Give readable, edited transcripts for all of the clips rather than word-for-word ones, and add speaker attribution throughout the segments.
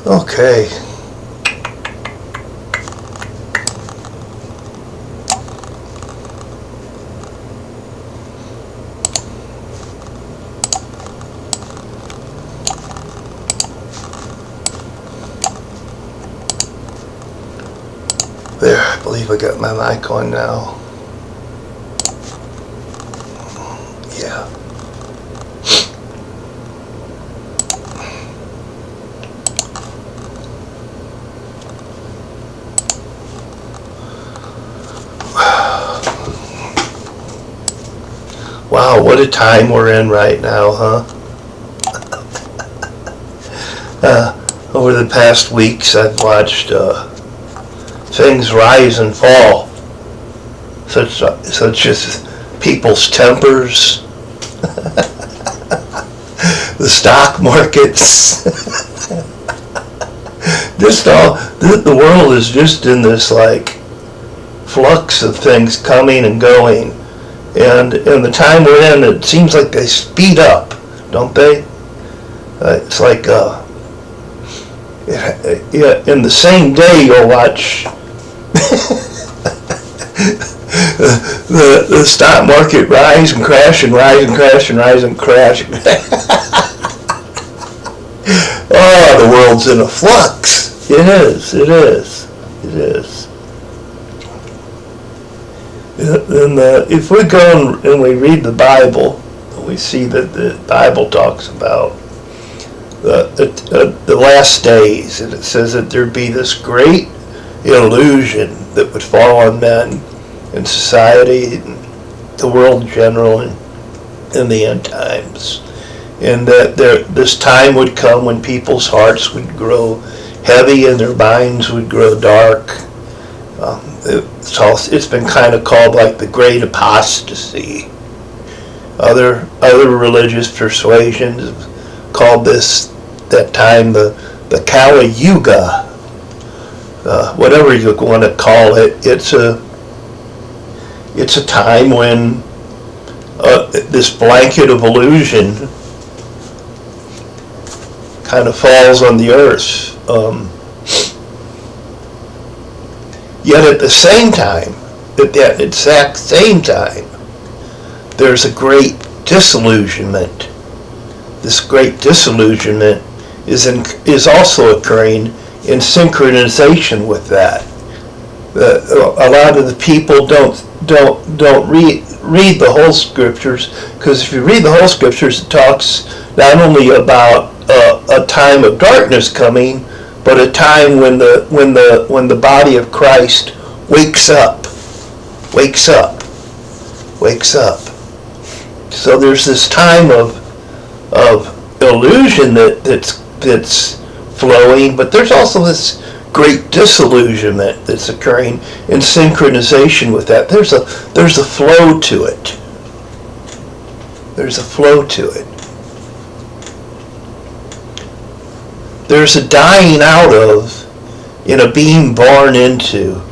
Speaker 1: Okay. There, I believe I got my mic on now. Yeah. Wow, what a time we're in right now, huh? Over the past weeks, I've watched things rise and fall, such as people's tempers, the stock markets. Just all the world is just in this like flux of things coming and going, and in the time we're in, it seems like they speed up, don't they? It's like in the same day you'll watch the stock market rise and crash and rise and crash and rise and crash. Oh, the world's in a flux. It is. And if we go and we read the Bible, we see that the Bible talks about the last days, and it says that there'd be this great illusion that would fall on men and society and the world in general in the end times, and that this time would come when people's hearts would grow heavy and their minds would grow dark. It's been kind of called like the Great Apostasy. Other religious persuasions have called that time the Kali Yuga. Whatever you want to call it, it's a time when this blanket of illusion kind of falls on the earth. Yet at the same time, at that exact same time, there's a great disillusionment. This great disillusionment is also occurring in synchronization with that. A lot of the people don't read the whole scriptures, because if you read the whole scriptures, it talks not only about a time of darkness coming, but a time when the body of Christ wakes up. So there's this time of illusion that's flowing, but there's also this great disillusionment that's occurring in synchronization with that. There's a flow to it. There's a flow to it. There's a dying out of and a being born into.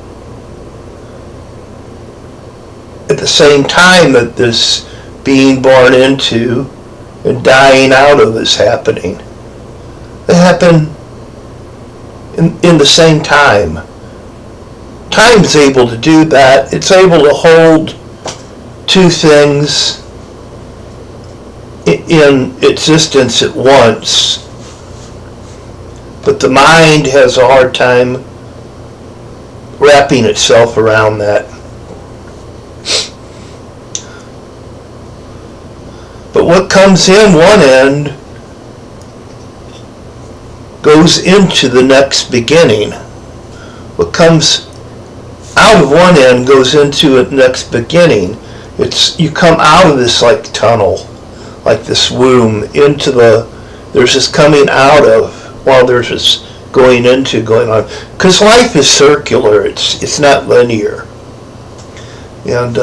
Speaker 1: At the same time that this being born into and dying out of is happening. They happen in the same time. Time's able to do that. It's able to hold two things in existence at once. But the mind has a hard time wrapping itself around that. But what comes in one end goes into the next beginning. What comes out of one end goes into the next beginning. You come out of this like tunnel, like this womb, into there's this coming out of, while there's this going on. Because life is circular, it's not linear. And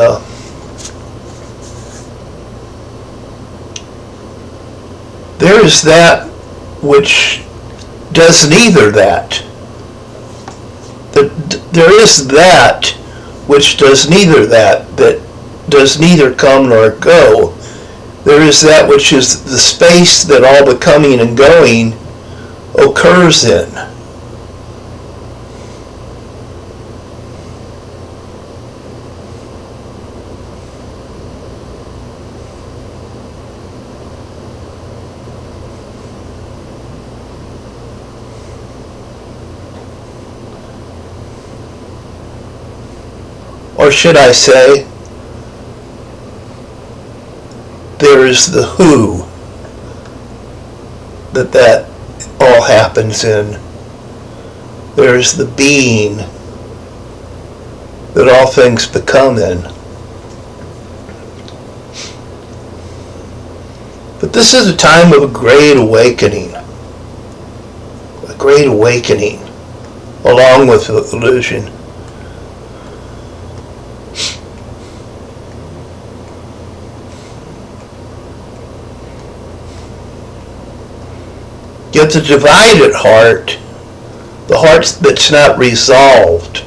Speaker 1: there is that which does neither that. There is that which does neither that does neither come nor go. There is that which is the space that all the coming and going occurs in. Or should I say, there is the who that all happens in. There is the being that all things become in. But this is a time of a great awakening. A great awakening, along with the illusion. Yet the divided heart, the heart that's not resolved,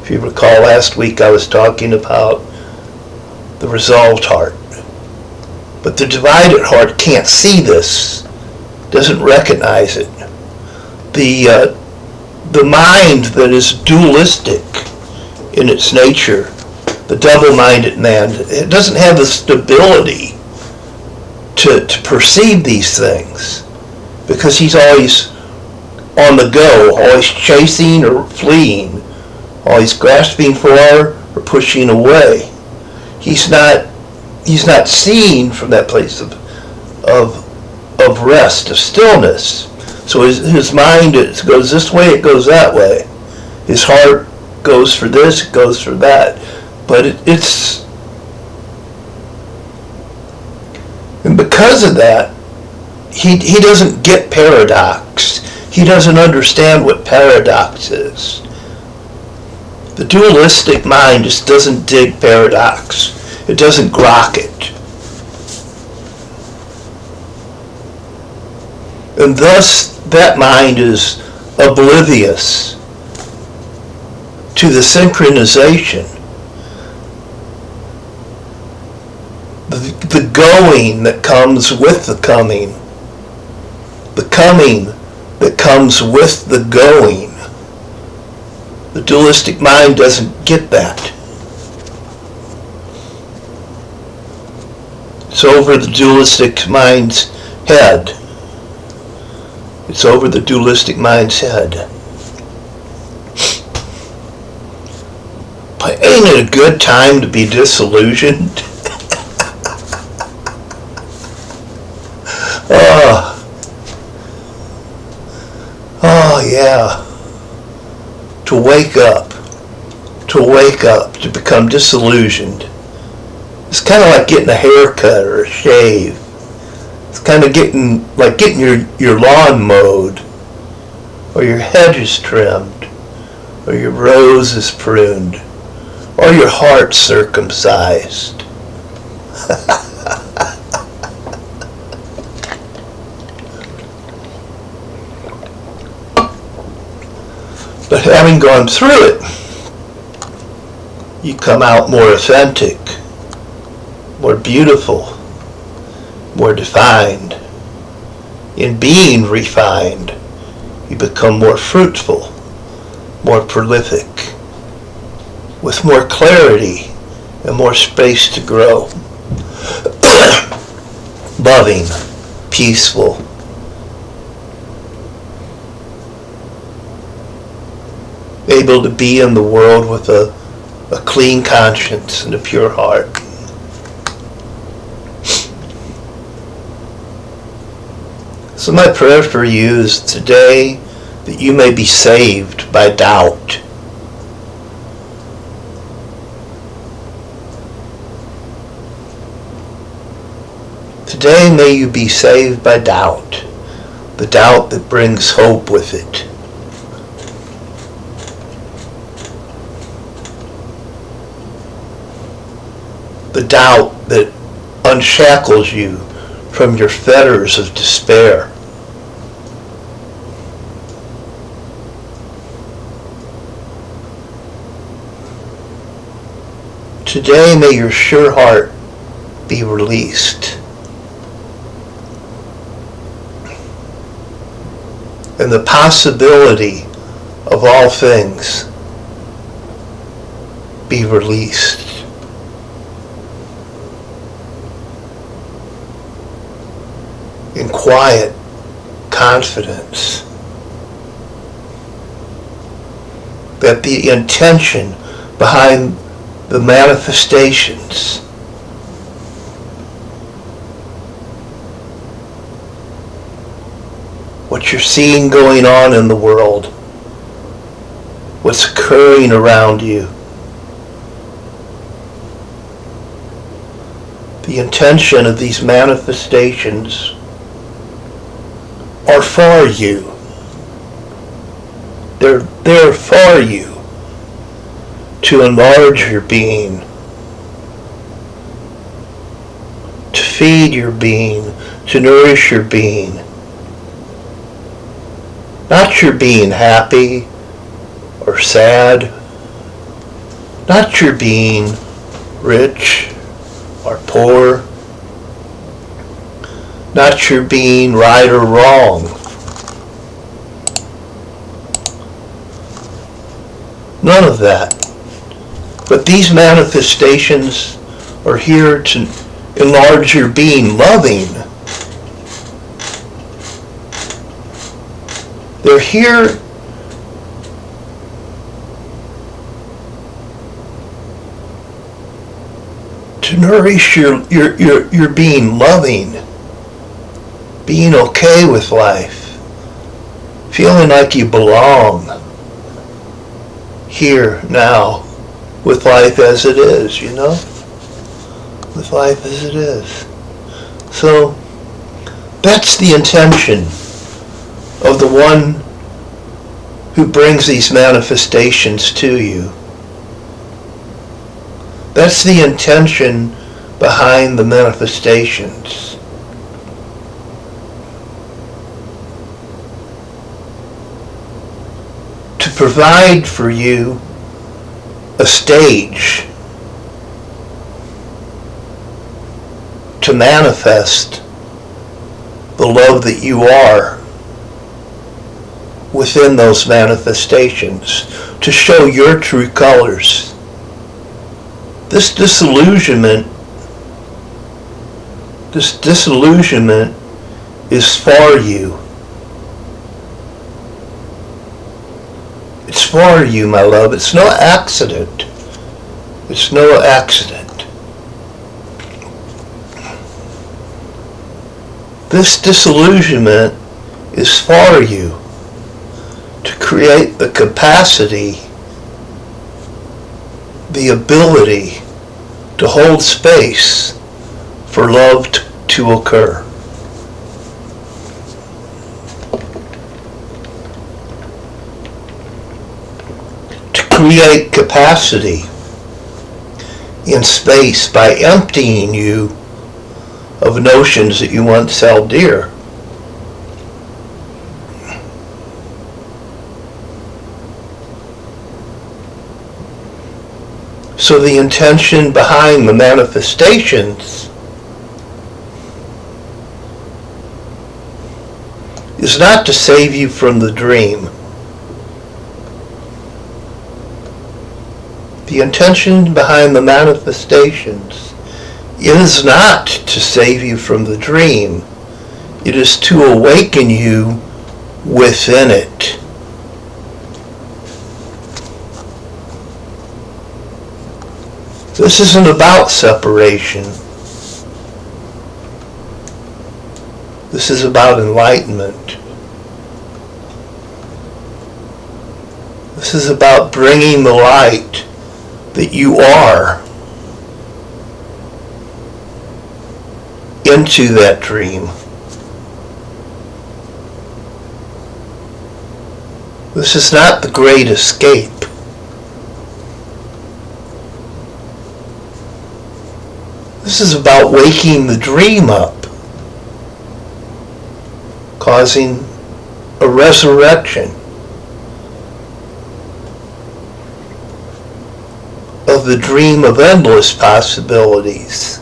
Speaker 1: if you recall last week I was talking about the resolved heart. But the divided heart can't see this, doesn't recognize it. The mind that is dualistic in its nature, the double-minded man, it doesn't have the stability to perceive these things, because he's always on the go, always chasing or fleeing, always grasping for or pushing away. He's not seeing from that place of rest, of stillness. So his mind goes this way, it goes that way. His heart goes for this, it goes for that. But and because of that, he doesn't get paradox. He doesn't understand what paradox is. The dualistic mind just doesn't dig paradox. It doesn't grok it. And thus, that mind is oblivious to the synchronization, the going that comes with the coming that comes with the going. The dualistic mind doesn't get that. It's over the dualistic mind's head. It's over the dualistic mind's head. But ain't it a good time to be disillusioned? Oh yeah. To wake up, to become disillusioned. It's kind of like getting a haircut or a shave. It's kind of getting your lawn mowed, or your hedges trimmed, or your roses pruned, or your heart circumcised. But having gone through it, you come out more authentic, more beautiful, more defined. In being refined, you become more fruitful, more prolific, with more clarity and more space to grow. Loving, peaceful, able to be in the world with a clean conscience and a pure heart. So my prayer for you is today that you may be saved by doubt. Today may you be saved by doubt, the doubt that brings hope with it. The doubt that unshackles you from your fetters of despair. Today may your sure heart be released. and the possibility of all things be released. In quiet confidence that the intention behind the manifestations what you're seeing going on in the world, what's occurring around you, the intention of these manifestations are for you. They're for you to enlarge your being, to feed your being, to nourish your being. Not your being happy or sad, not your being rich or poor, not your being right or wrong. None of that. But these manifestations are here to enlarge your being loving. They're here to nourish your being loving, being okay with life, feeling like you belong here, now, with life as it is, you know? With life as it is. So, that's the intention of the one who brings these manifestations to you. That's the intention behind the manifestations. To provide for you a stage to manifest the love that you are within those manifestations, to show your true colors. This disillusionment is for you. It's for you, my love. It's no accident. It's no accident. This disillusionment is for you to create the capacity, the ability to hold space for love to occur. To create capacity in space by emptying you of notions that you once held dear. So the intention behind the manifestations is not to save you from the dream. The intention behind the manifestations is not to save you from the dream. It is to awaken you within it. This isn't about separation. This is about enlightenment. This is about bringing the light that you are into that dream. This is not the great escape. This is about waking the dream up, causing a resurrection of the dream of endless possibilities.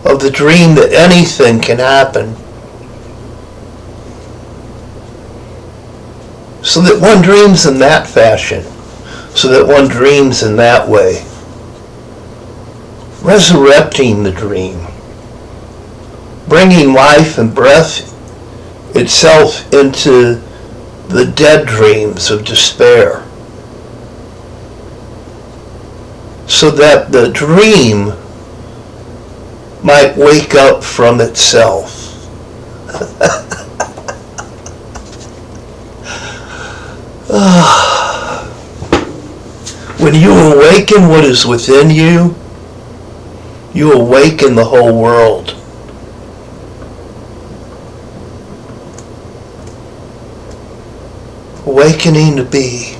Speaker 1: Of the dream that anything can happen. So that one dreams in that fashion. So that one dreams in that way. Resurrecting the dream. Bringing life and breath itself into the dead dreams of despair. So that the dream might wake up from itself. When you awaken what is within you, you awaken the whole world. Awakening to be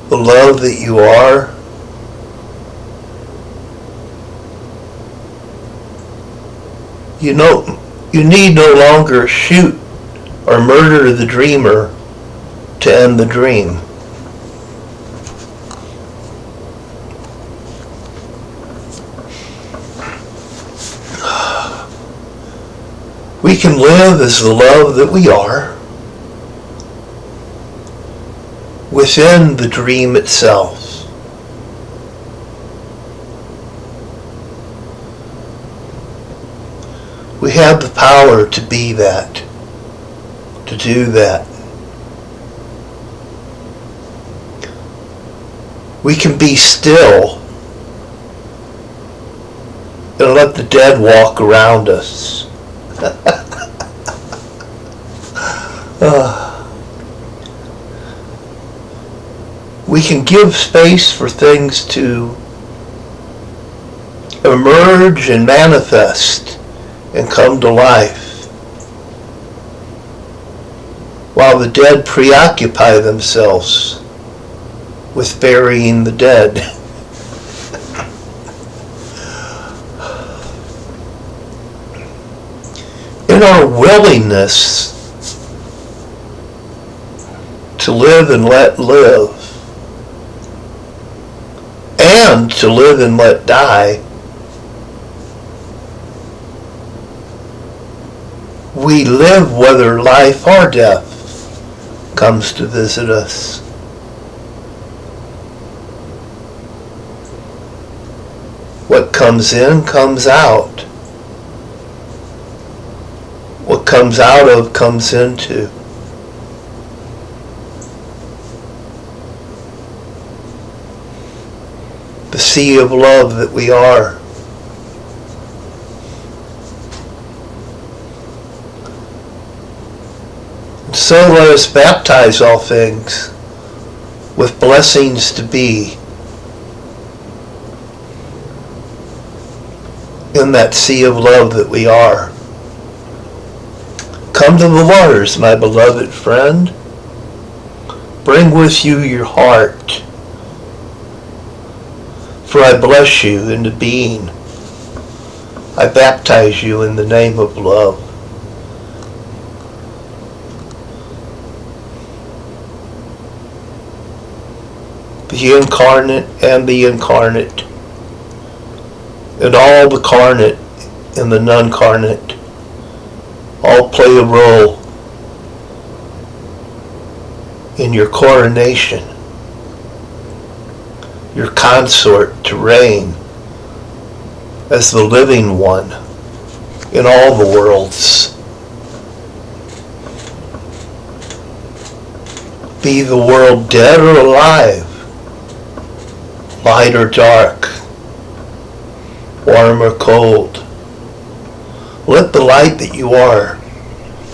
Speaker 1: the love that you are. You need no longer shoot or murder the dreamer to end the dream. We can live as the love that we are within the dream itself. We have the power to be that, to do that. We can be still and let the dead walk around us. We can give space for things to emerge and manifest and come to life, while the dead preoccupy themselves with burying the dead. In our willingness to live and let live, and to live and let die, we live whether life or death comes to visit us. What comes in comes out. What comes out of comes into. The sea of love that we are. And so let us baptize all things with blessings to be in that sea of love that we are. Come to the waters, my beloved friend. Bring with you your heart, for I bless you into being. I baptize you in the name of love. The incarnate and the incarnate, and all the carnate and the non-carnate, all play a role in your coronation, your consort to reign as the living one in all the worlds. Be the world dead or alive, light or dark, warm or cold. Let the light that you are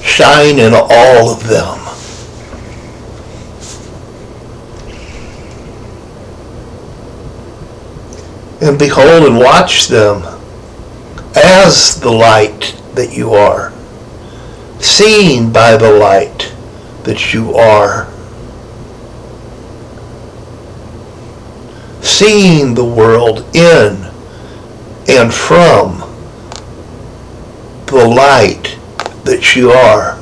Speaker 1: shine in all of them. And behold and watch them as the light that you are, seen by the light that you are, seeing the world in and from the light that you are.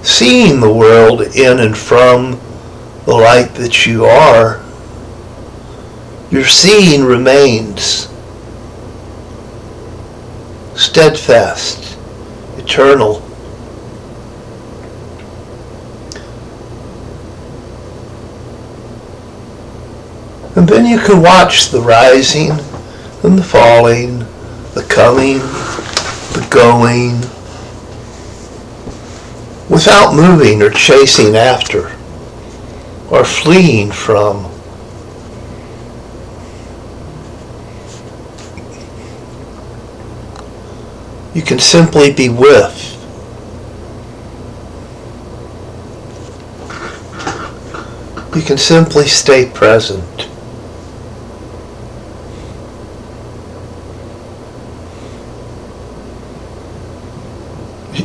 Speaker 1: Seeing the world in and from the light that you are Your seeing remains steadfast, eternal. And then you can watch the rising and the falling, the coming, the going, without moving or chasing after or fleeing from. You can simply be with. You can simply stay present.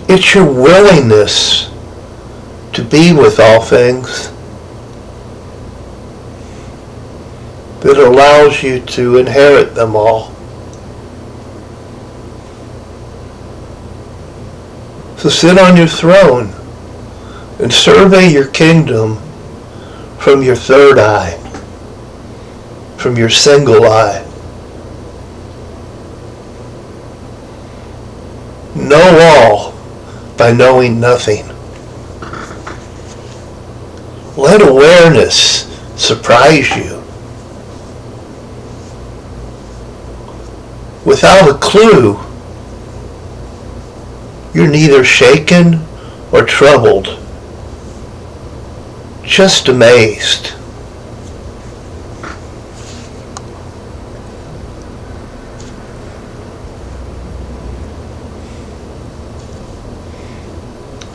Speaker 1: It's your willingness to be with all things that allows you to inherit them all. So sit on your throne and survey your kingdom from your third eye, from your single eye. Know all by knowing nothing. Let awareness surprise you. Without a clue, you're neither shaken or troubled, just amazed.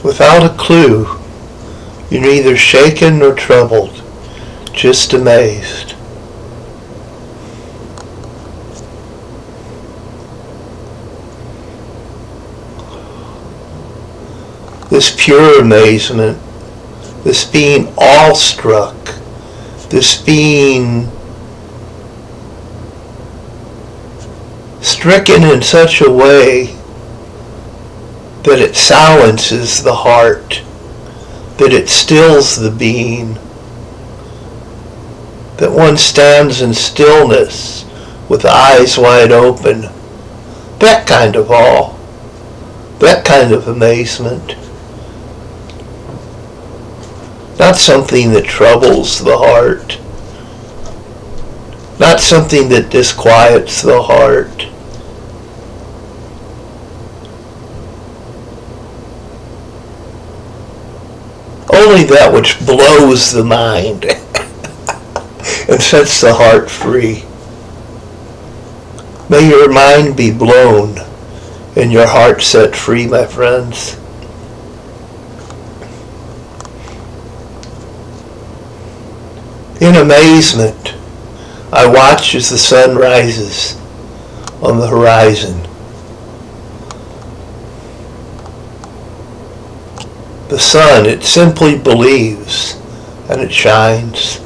Speaker 1: Without a clue, you're neither shaken nor troubled, just amazed. This pure amazement, this being awestruck, this being stricken in such a way that it silences the heart, that it stills the being, that one stands in stillness with eyes wide open. That kind of awe, that kind of amazement. Not something that troubles the heart, not something that disquiets the heart. Only that which blows the mind and sets the heart free. May your mind be blown and your heart set free, my friends. In amazement, I watch as the sun rises on the horizon. The sun, it simply believes, and it shines.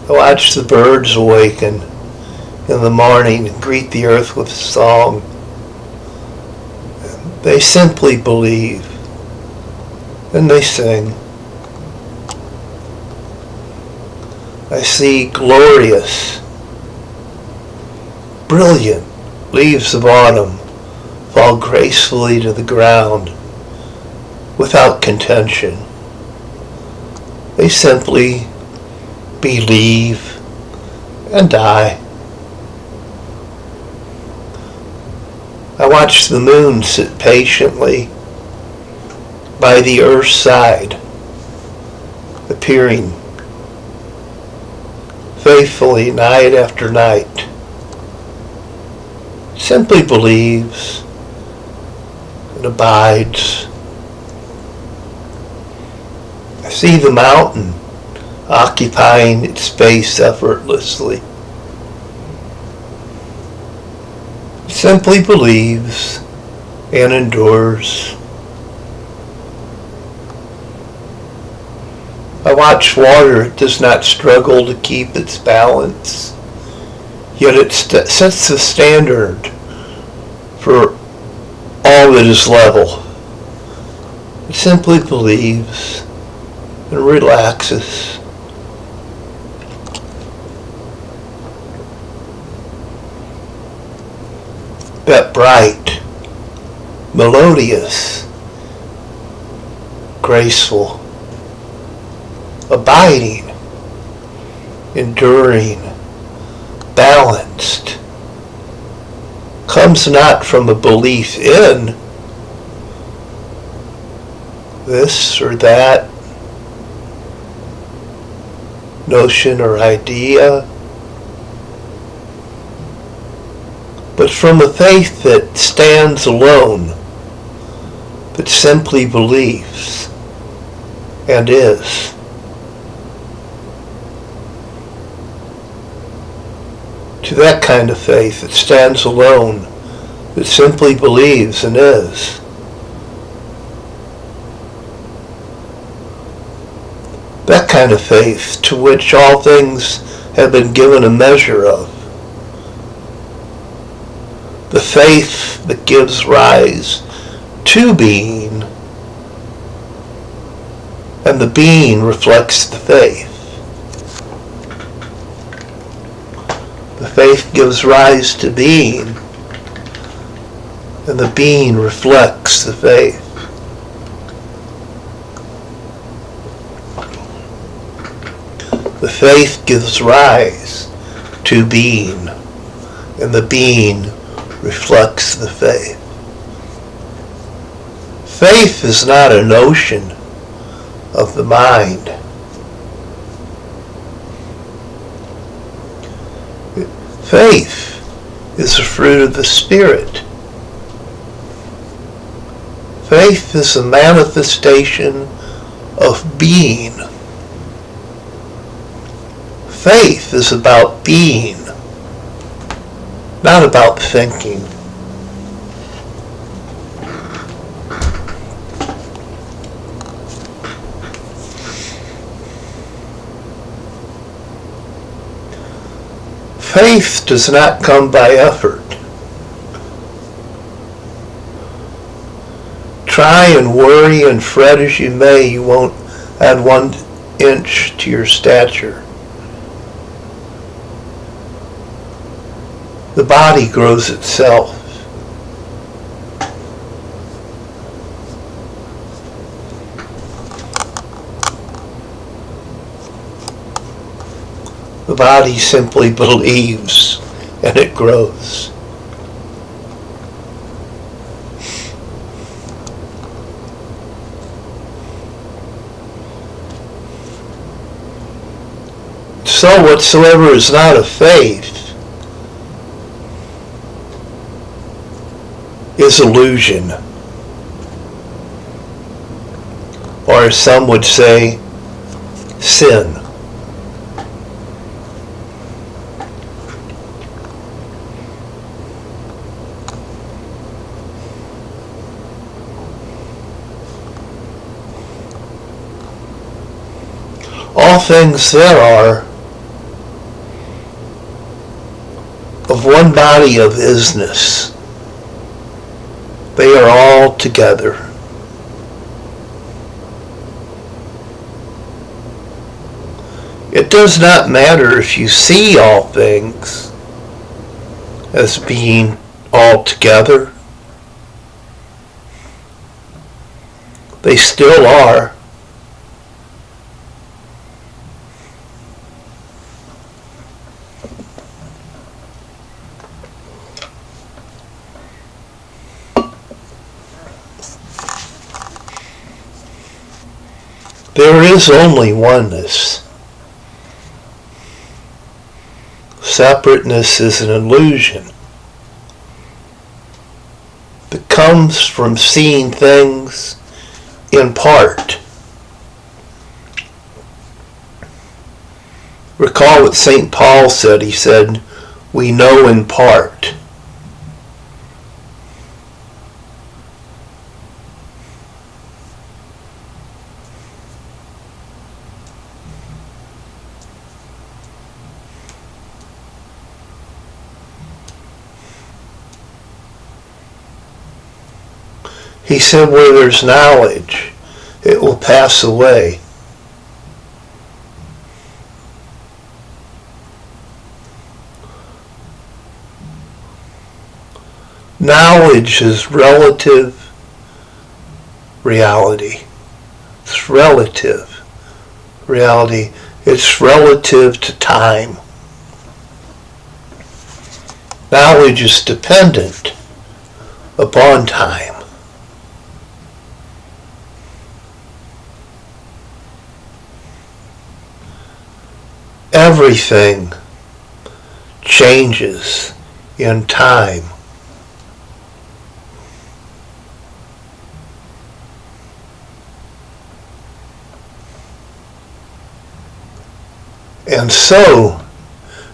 Speaker 1: I watch the birds awaken in the morning and greet the earth with a song. They simply believe, and they sing. I see glorious, brilliant leaves of autumn fall gracefully to the ground without contention. They simply believe and die. I watch the moon sit patiently by the earth's side, appearing faithfully night after night. Simply believes and abides. I see the mountain occupying its space effortlessly. It simply believes and endures. I watch water. It does not struggle to keep its balance, yet it sets the standard for all that is level. It simply believes and relaxes. that bright, melodious, graceful, abiding, enduring, balanced, comes not from a belief in this or that notion or idea, but from a faith that stands alone, that simply believes and is. To that kind of faith that stands alone, that simply believes and is. That kind of faith to which all things have been given a measure of. The faith that gives rise to being, and the being reflects the faith. The faith gives rise to being, and the being reflects the faith. The faith gives rise to being, and the being reflects the faith. Faith is not a notion of the mind. Faith is a fruit of the Spirit. Faith is a manifestation of being. Faith is about being, not about thinking. Faith does not come by effort. Try and worry and fret as you may, you won't add 1 inch to your stature. The body grows itself. The body simply believes and it grows. So whatsoever is not of faith is illusion. Or as some would say, sin. All things there are of one body of isness. They are all together. It does not matter if you see all things as being all together. They still are. There is only oneness. Separateness is an illusion that comes from seeing things in part. Recall what St. Paul said. He said, "We know in part." He said, where there's knowledge, it will pass away. Knowledge is relative reality. It's relative reality. It's relative to time. Knowledge is dependent upon time. Everything changes in time. And so,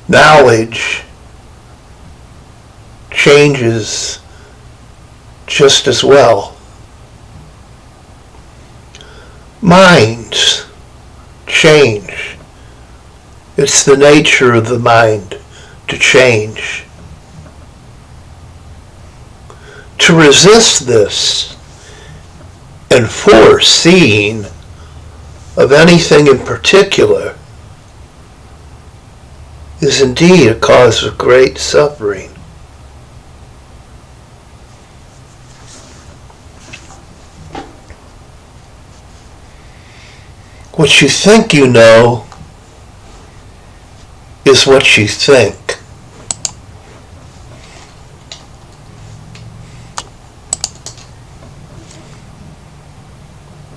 Speaker 1: knowledge changes just as well. Minds change. It's the nature of the mind to change. To resist this and foreseeing of anything in particular is indeed a cause of great suffering. What you think you know is what you think.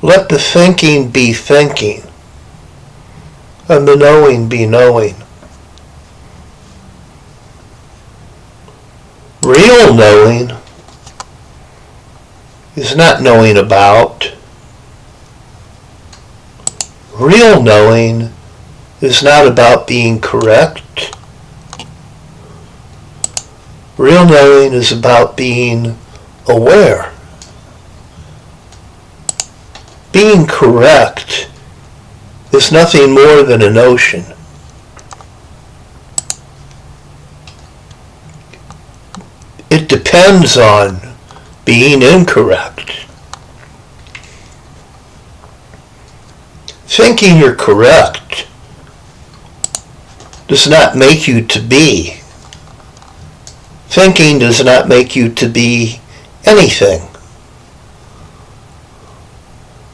Speaker 1: Let the thinking be thinking, and the knowing be knowing. Real knowing is not knowing about. Real knowing is not about being correct. Real knowing is about being aware. Being correct is nothing more than a notion. It depends on being incorrect. Thinking you're correct does not make you to be. Thinking does not make you to be anything.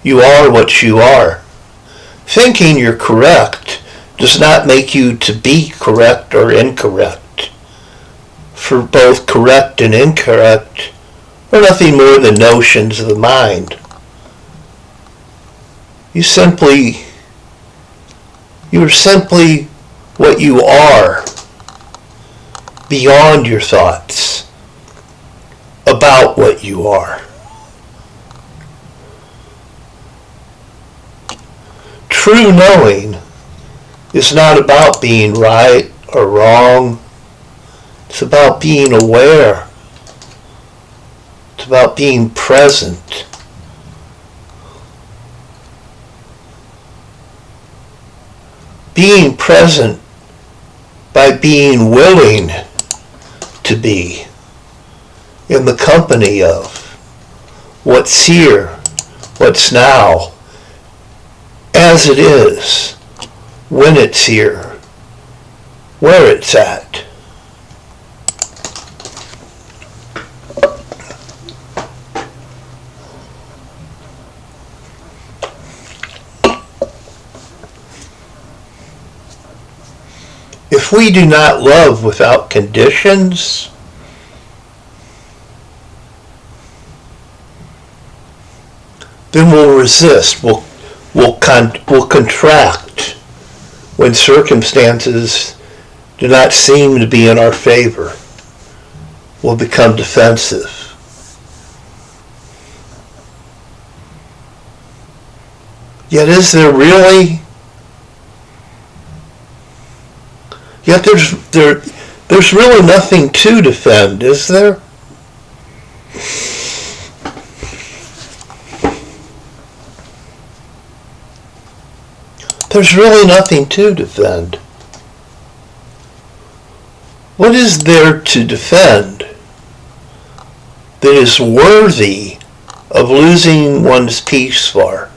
Speaker 1: You are what you are. Thinking you're correct does not make you to be correct or incorrect. For both correct and incorrect are nothing more than notions of the mind. You're simply what you are, beyond your thoughts about what you are. True knowing is not about being right or wrong. It's about being aware. It's about being present. Being present by being willing to be in the company of what's here, what's now, as it is, when it's here, where it's at. If we do not love without conditions, then we'll resist, we'll contract when circumstances do not seem to be in our favor. We'll become defensive. Yet there's really nothing to defend, is there? There's really nothing to defend. What is there to defend that is worthy of losing one's peace for?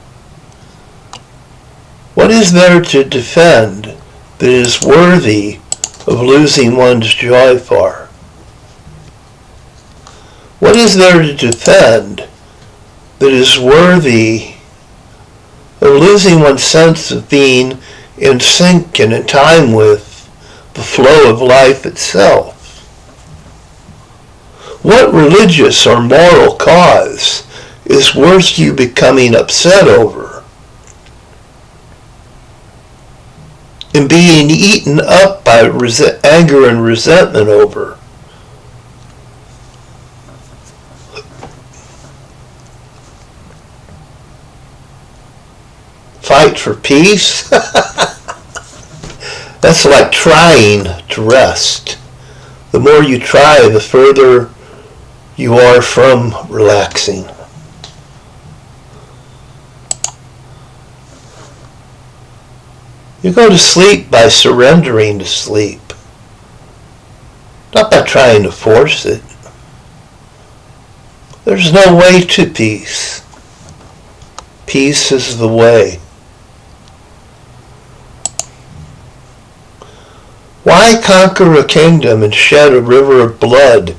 Speaker 1: What is there to defend that is worthy of losing one's joy for? What is there to defend that is worthy of losing one's sense of being in sync and in time with the flow of life itself? What religious or moral cause is worth you becoming upset over and being eaten up by anger and resentment over? Fight for peace? That's like trying to rest. The more you try, the further you are from relaxing. You go to sleep by surrendering to sleep, not by trying to force it. There's no way to peace. Peace is the way. Why conquer a kingdom and shed a river of blood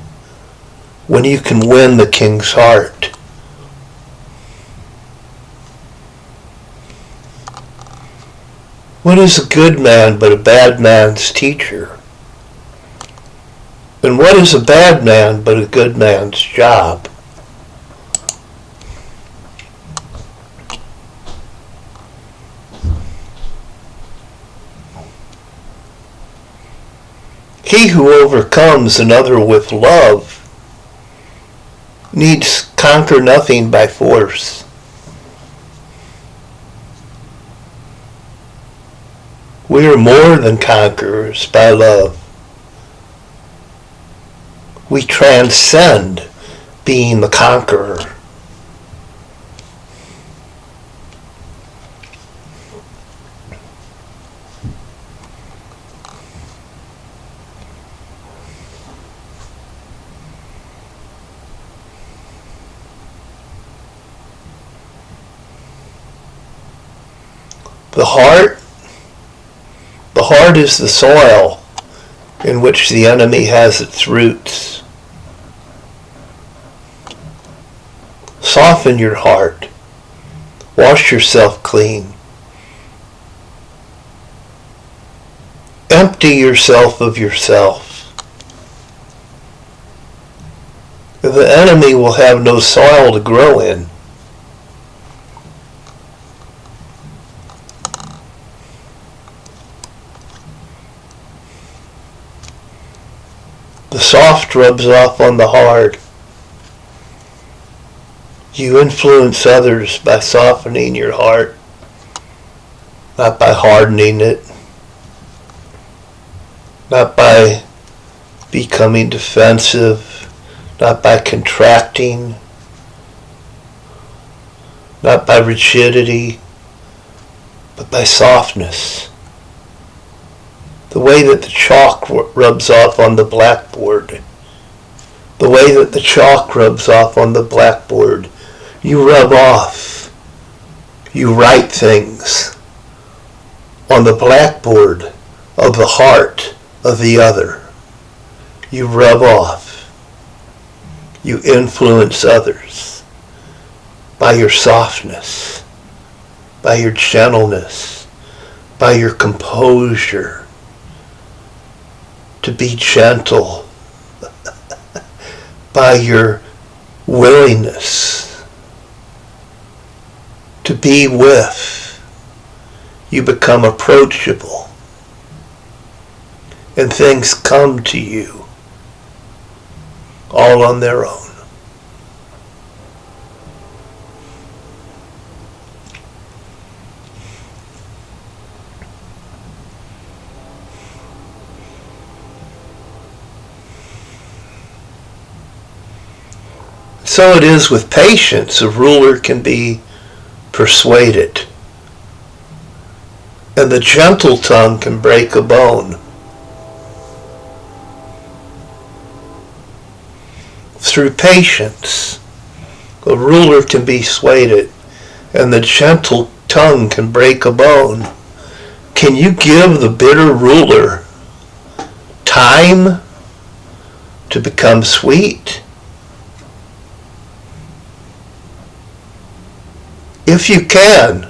Speaker 1: when you can win the king's heart? What is a good man but a bad man's teacher? And what is a bad man but a good man's job? He who overcomes another with love needs conquer nothing by force. We are more than conquerors by love. We transcend being the conqueror. The heart is the soil in which the enemy has its roots. Soften your heart. Wash yourself clean. Empty yourself of yourself. The enemy will have no soil to grow in. The soft rubs off on the hard. You influence others by softening your heart, not by hardening it, not by becoming defensive, not by contracting, not by rigidity, but by softness. The way that the chalk rubs off on the blackboard. The way that the chalk rubs off on the blackboard. You rub off. You write things on the blackboard of the heart of the other. You rub off. You influence others by your softness, by your gentleness, by your composure. To be gentle, by your willingness to be with, you become approachable and things come to you all on their own. So it is with patience. A ruler can be persuaded, and the gentle tongue can break a bone. Through patience, a ruler can be persuaded, and the gentle tongue can break a bone. Can you give the bitter ruler time to become sweet? if you can,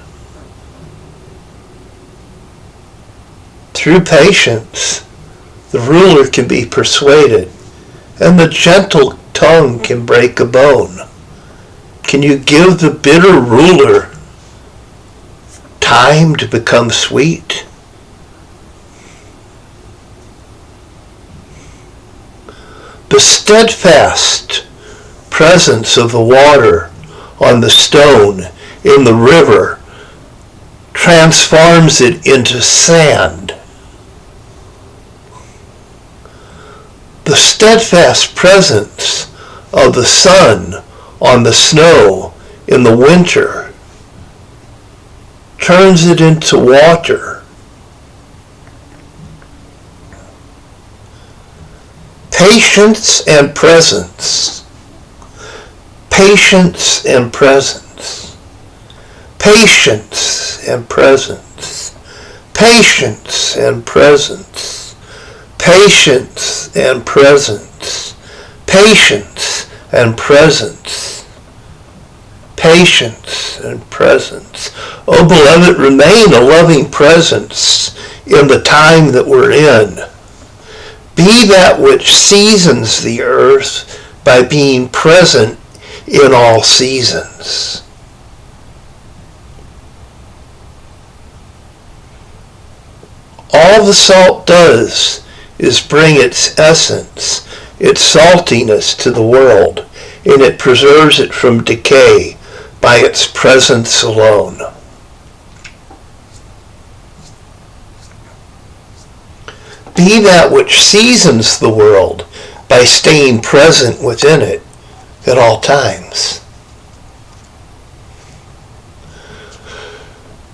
Speaker 1: through patience, the ruler can be persuaded, and the gentle tongue can break a bone. Can you give the bitter ruler time to become sweet? The steadfast presence of the water on the stone in the river transforms it into sand. The steadfast presence of the sun on the snow in the winter turns it into water. Patience and presence. Patience and presence. Patience and presence. Patience and presence. Patience and presence. Patience and presence. Patience and presence. Oh, beloved, remain a loving presence in the time that we're in. Be that which seasons the earth by being present in all seasons. All the salt does is bring its essence, its saltiness to the world, and it preserves it from decay by its presence alone. Be that which seasons the world by staying present within it at all times.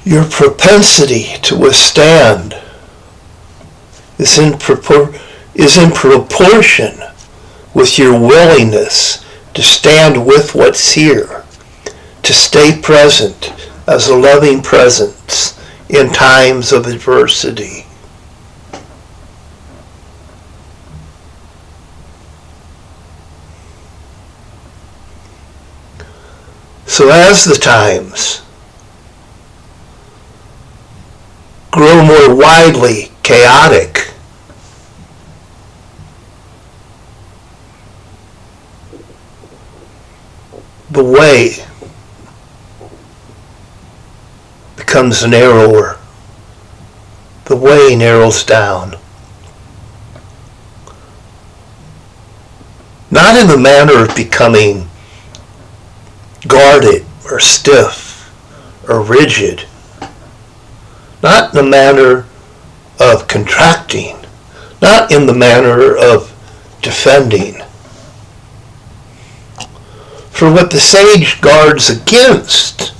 Speaker 1: Your propensity to withstand is in proportion with your willingness to stand with what's here, to stay present as a loving presence in times of adversity. So as the times grow more widely chaotic, the way becomes narrower. The way narrows down. Not in the manner of becoming guarded or stiff or rigid. Not in the manner of contracting. Not in the manner of defending. For what the sage guards against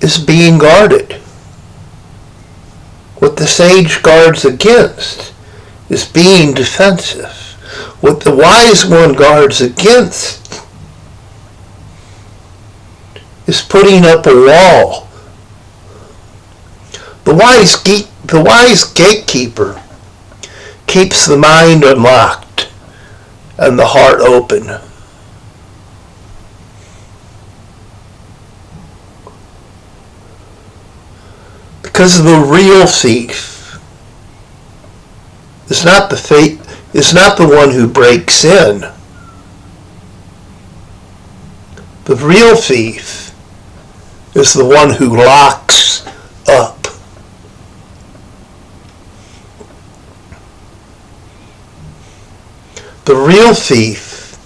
Speaker 1: is being guarded. What the sage guards against is being defensive. What the wise one guards against is putting up a wall. The wise gatekeeper keeps the mind unlocked and the heart open. Because the real thief is not the one who breaks in. The real thief is the one who locks up. The real thief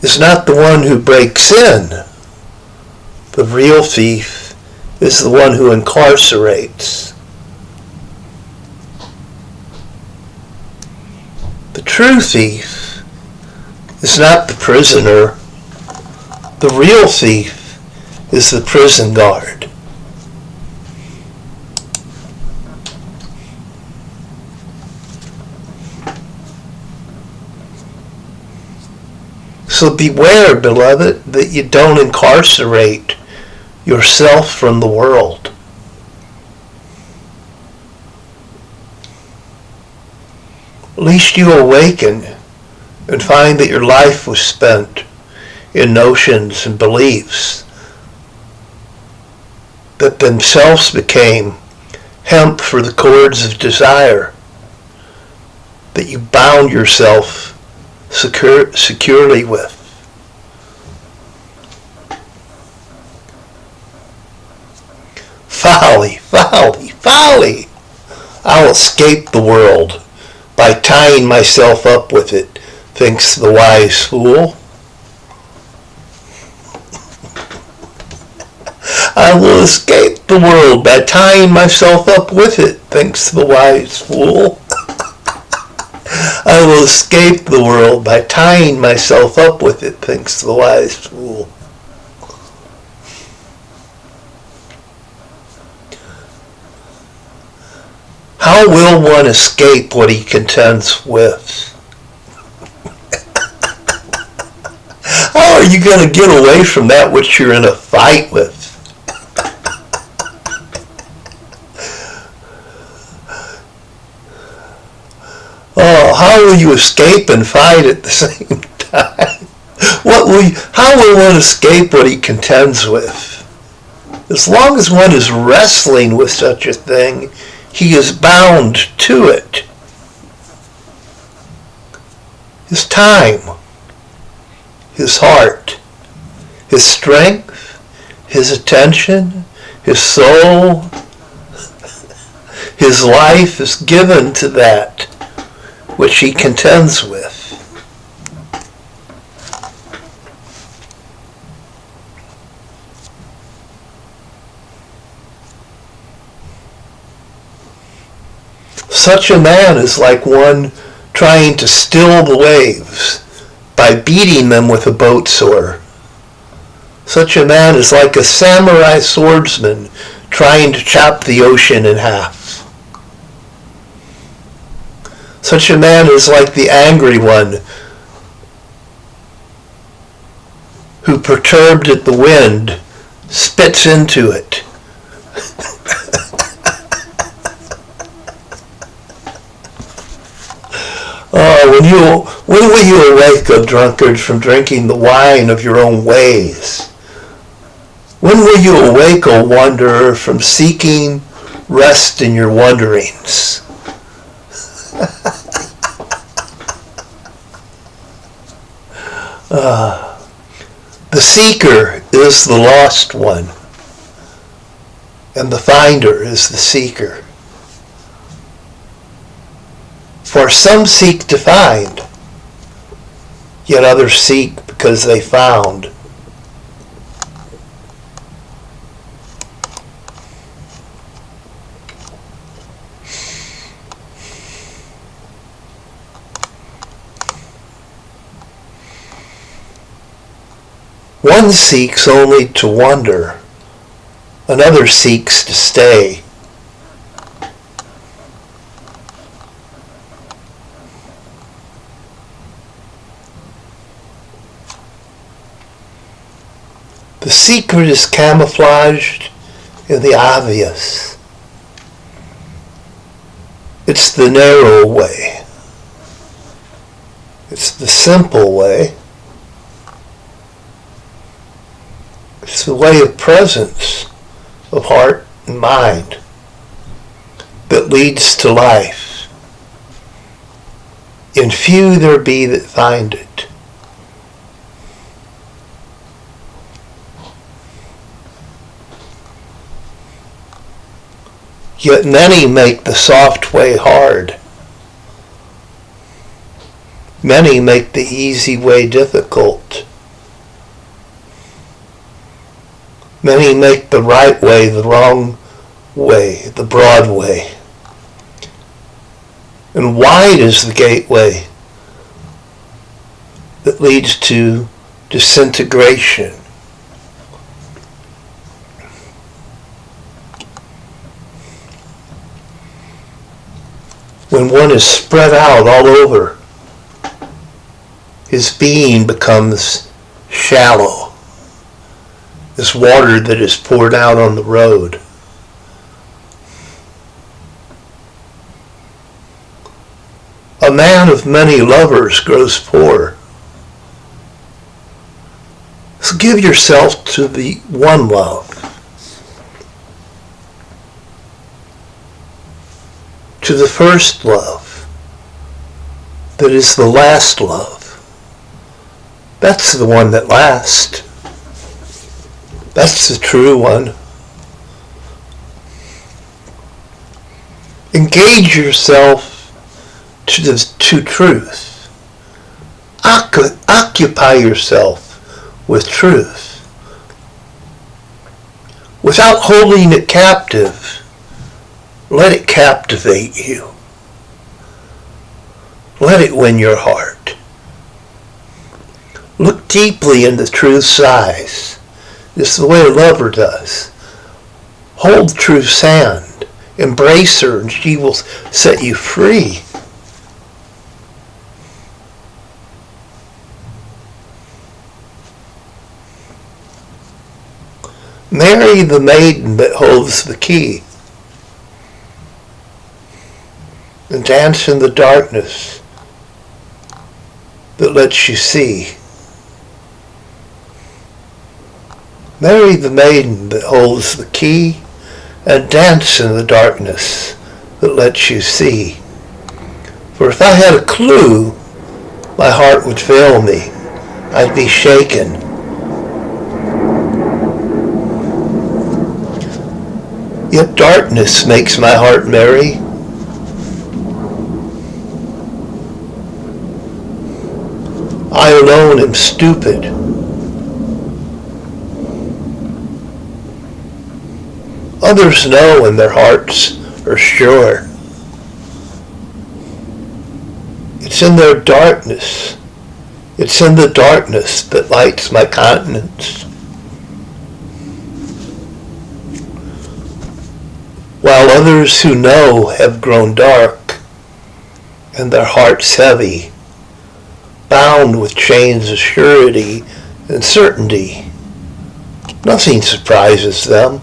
Speaker 1: is not the one who breaks in. The real thief is the one who incarcerates. The true thief is not the prisoner. The real thief is the prison guard. So beware, beloved, that you don't incarcerate yourself from the world. At least you awaken and find that your life was spent in notions and beliefs that themselves became hemp for the cords of desire, that you bound yourself securely with. Folly, folly, folly! I'll escape the world by tying myself up with it, thinks the wise fool. I will escape the world by tying myself up with it, thinks the wise fool. I will escape the world by tying myself up with it, thinks the wise fool. How will one escape what he contends with? How are you going to get away from that which you're in a fight with? Oh, how will you escape and fight at the same time? How will one escape what he contends with? As long as one is wrestling with such a thing, he is bound to it. His time, his heart, his strength, his attention, his soul, his life is given to that which he contends with. Such a man is like one trying to still the waves by beating them with a boat's oar. Such a man is like a samurai swordsman trying to chop the ocean in half. Such a man is like the angry one who, perturbed at the wind, spits into it. When will you awake, O drunkard, from drinking the wine of your own ways? When will you awake, O wanderer, from seeking rest in your wanderings? The seeker is the lost one, and the finder is the seeker. For some seek to find, yet others seek because they found. One seeks only to wander, another seeks to stay. The secret is camouflaged in the obvious. It's the narrow way. It's the simple way. It's the way of presence, of heart and mind, that leads to life. And few there be that find it. Yet many make the soft way hard. Many make the easy way difficult. Many make the right way the wrong way, the broad way. And wide is the gateway that leads to disintegration. When one is spread out all over, his being becomes shallow, as water that is poured out on the road. A man of many lovers grows poor. give yourself to the one love, to the first love, that is the last love. That's the one that lasts. That's the true one. Engage yourself to truth. Occupy yourself with truth. Without holding it captive, let it captivate you. Let it win your heart. Look deeply into truth's eyes. It's the way a lover does. Hold truth's hand. Embrace her and she will set you free. Marry the maiden that holds the key, and dance in the darkness that lets you see. Marry the maiden that holds the key, and dance in the darkness that lets you see. For if I had a clue, my heart would fail me. I'd be shaken. Yet darkness makes my heart merry. I alone am stupid. Others know and their hearts are sure. It's in their darkness. It's in the darkness that lights my countenance. While others who know have grown dark, and their hearts heavy, bound with chains of surety and certainty, nothing surprises them.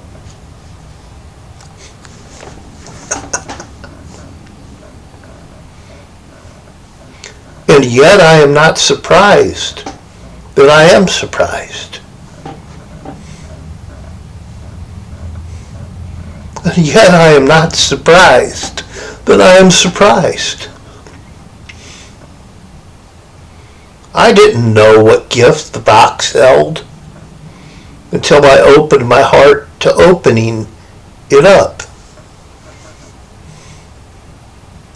Speaker 1: And yet I am not surprised that I am surprised. And yet I am not surprised that I am surprised. I didn't know what gift the box held until I opened my heart to opening it up.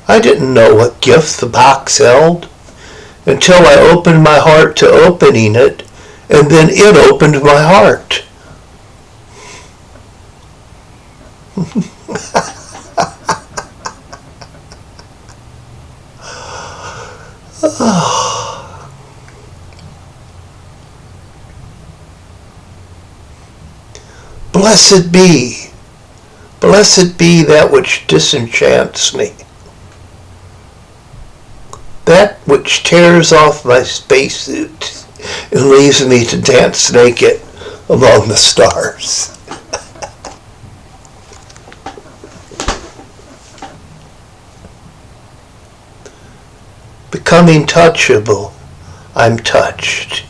Speaker 1: I didn't know what gift the box held until I opened my heart to opening it, and then it opened my heart. Blessed be that which disenchants me, that which tears off my spacesuit and leaves me to dance naked among the stars. Becoming touchable, I'm touched.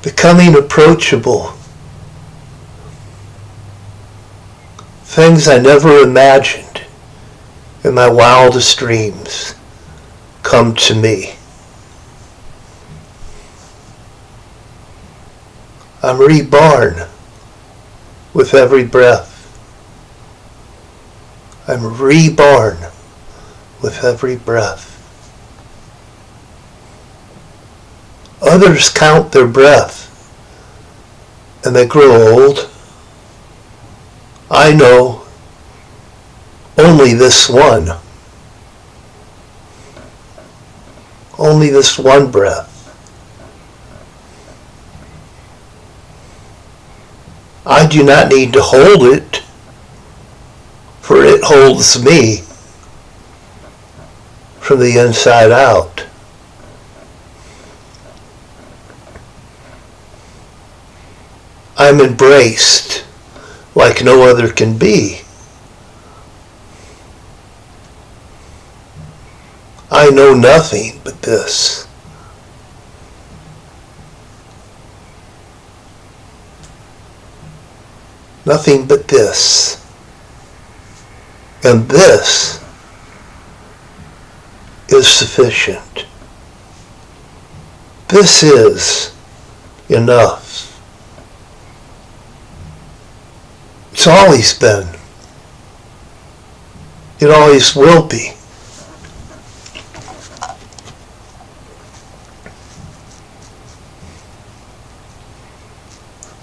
Speaker 1: Becoming approachable, things I never imagined in my wildest dreams come to me. I'm reborn with every breath. I'm reborn with every breath. Others count their breath and they grow old. I know only this one. Only this one breath. I do not need to hold it, for it holds me from the inside out. I'm embraced like no other can be. I know nothing but this. Nothing but this. And this is sufficient. This is enough. It's always been. It always will be.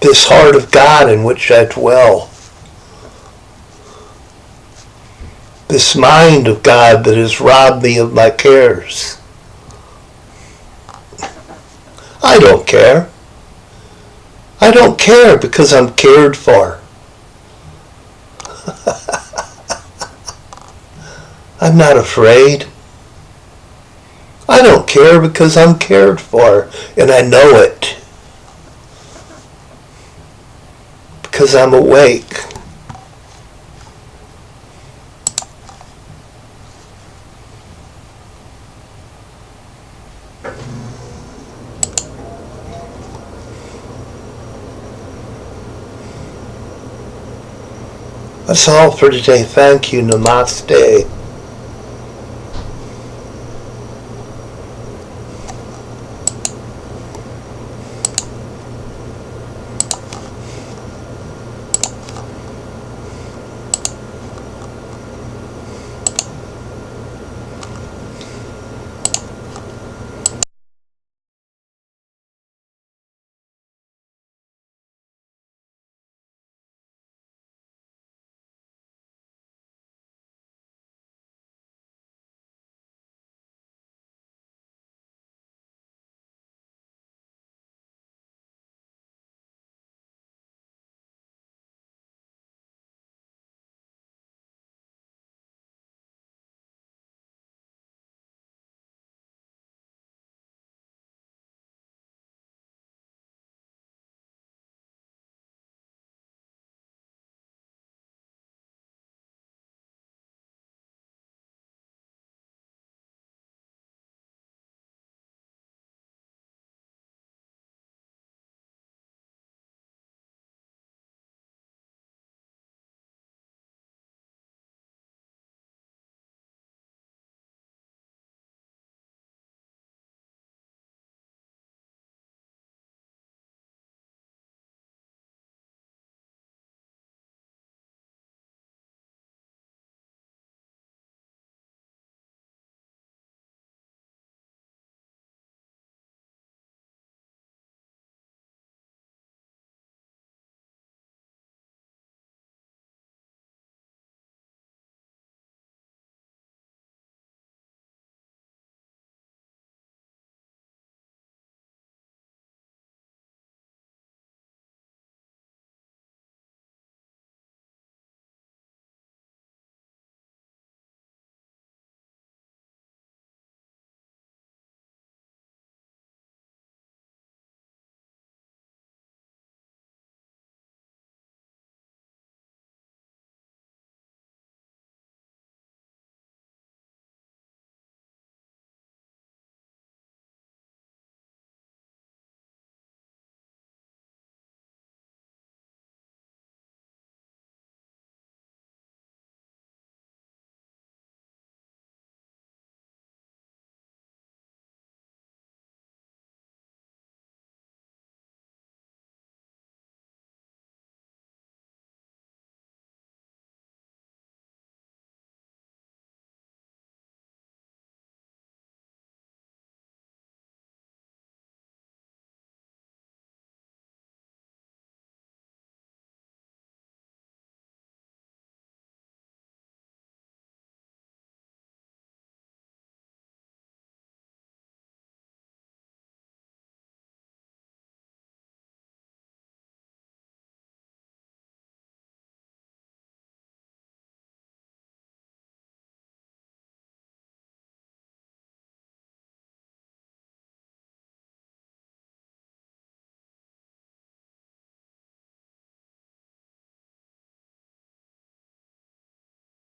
Speaker 1: This heart of God in which I dwell. This mind of God that has robbed me of my cares. I don't care. I don't care because I'm cared for. I'm not afraid. I don't care because I'm cared for, and I know it. Because I'm awake. That's all for today. Thank you. Namaste.